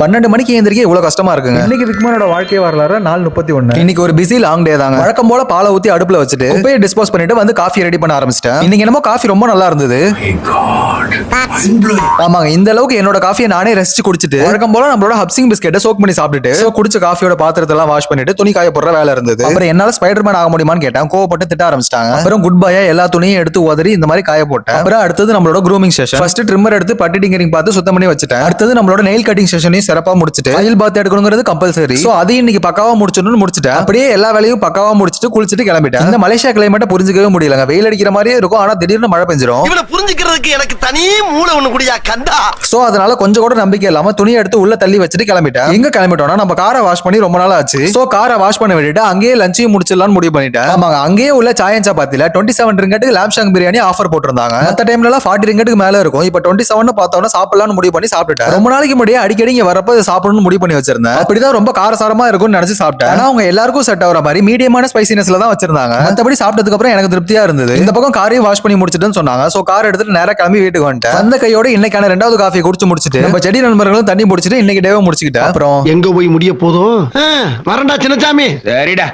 12 மணிக்கு எந்திரிக்க இவ்வளவு கஷ்டமா இருக்குங்க. இன்னைக்கு விக்மானோட வாழ்க்கை வரலாறு நாள் 31. இன்னைக்கு ஒரு பிஸி லாங் டே தாங்க. வழக்கம் போல பாலை ஊத்தி அடுப்புல வச்சுட்டு குப்பையை டிஸ்போஸ் பண்ணிட்டு வந்து காஃபி ரெடி பண்ண ஆரம்பிச்சிட்டேன். இன்னைக்கு என்னமோ காஃபி ரொம்ப நல்லா இருந்தது. ஆமாங்க, இந்த அளவுக்கு என்னோட காஃபியை நானே ரசிச்சு குடிச்சிட்டு வழக்கம் போல நம்மளோட ஹப்சிங் பிஸ்கெட்டை சோக் பண்ணி சாப்பிட்டுட்டு குடிச்ச காஃபியோட பாத்திரத்தை எல்லாம் வாஷ் பண்ணிட்டு துணி காய போடுற வேலை இருந்தது. அப்புறம் என்னால ஸ்பைடர்மேன் ஆக முடியுமான்னு கேட்டேன். கோவப்பட்டு திட்ட ஆரம்பிச்சிட்டாங்க. அப்புறம் குட் பாயா எல்லா துணியும் எடுத்து உதறி இந்த மாதிரி காய போட்டேன். அப்புறம் அடுத்தது நம்மளோட க்ரூமிங் செஷன். ஃபர்ஸ்ட் ட்ரிம்மர் எடுத்து பட்டி டிங்கரிங் பார்த்து சுத்தம் பண்ணி வச்சுட்டேன். அடுத்தது நம்மளோட நெயில் கட்டிங் செஷனையும் சிறப்பா முடிச்சிட்டு ஆயில் பாத் எடுக்கணுங்கிறது கம்பல்சரி. சோ அதையும் இன்னைக்கு பக்காவா முடிச்சிட்டேன். அப்படியே எல்லா வேலையும் பக்காவா முடிச்சிட்டு குளிச்சிட்டு கிளம்பிட்டேன். இந்த மலேசியா கிளைமேட்டை புரிஞ்சுக்கவே முடியலங்க. வெயில் அடிக்கிற மாதிரியே இருக்கும், ஆனா திடீர்னு மழை பெஞ்சிரும். இவனை புரிஞ்சுக்கிறதுக்கு எனக்கு தனி மூளை ஒண்ணு கூடியா கண்டா. சோ அதனால கொஞ்சம் கூட நம்பிக்கை இல்லாம துணியை எடுத்து உள்ள தள்ளி வச்சுட்டு கிளம்பிட்டேன். எங்க கிளம்பிட்டோம்னா நம்ம காரை வாஷ் பண்ணி ரொம்ப நாள் ஆச்சு. சோ காரை வாஷ் பண்ண விட்டுட்டு அங்கேயே லஞ்சையும் முடிச்சிடலாம்னு முடிவு பண்ணிட்டேன். ஆமாங்க, அங்கேயே உள்ள சாயன் சப்பாத்தில 27 ரிங்கட்டுக்கு லாம்ஷாங் பிரியாணி ஆஃபர் போட்டிருந்தாங்க. மத்த டைம்ல எல்லாம் 40 ரிங்கட்டுக்கு மேல இருக்கும். இப்ப 27 பார்த்தோம்னா சாப்பிடலாம்னு முடிவு பண்ணி சாப்பிட்டுட்டேன். ரொம்ப நாளைக்கு முன்னாடியே அடிக்கடி இங்க வரப்ப சாப்பிடணும்னு முடிவு பண்ணி வச்சிருந்தேன். அப்படிதான் ரொம்ப காரசாரமா இருக்கும்னு நினைச்சு சாப்பிட்டேன். ஆனா அவங்க எல்லாருக்கும் செட் ஆகிற மாதிரி மீடியமான ஸ்பைசினஸ்ல தான் வச்சிருந்தாங்க. மத்தபடி சாப்பிட்டதுக்கு அப்புறம் எனக்கு திருப்தியா இருந்தது. இந்த பக்கம் காரையும் வாஷ் பண்ணி முடிச்சிட்டுன்னு சொன்னாங்க. சோ கார் எடுத்துட்டு நேரா கிளம்பி வீட்டுக்கு வந்துட்டேன். அந்த கையோட இன்னைக்கான 2வது காஃபியை குடிச்சு முடிச்சிட்டு நம்ம செடி நண்பர்களும் தண்ணி முடிச்சிட்டு இன்னைக்கு டேவை முடிச்சுக்கிட்டேன். அப்புறம் எங்க போய் முடிய போதும் வரண்டா சின்னசாமி. சரிடா.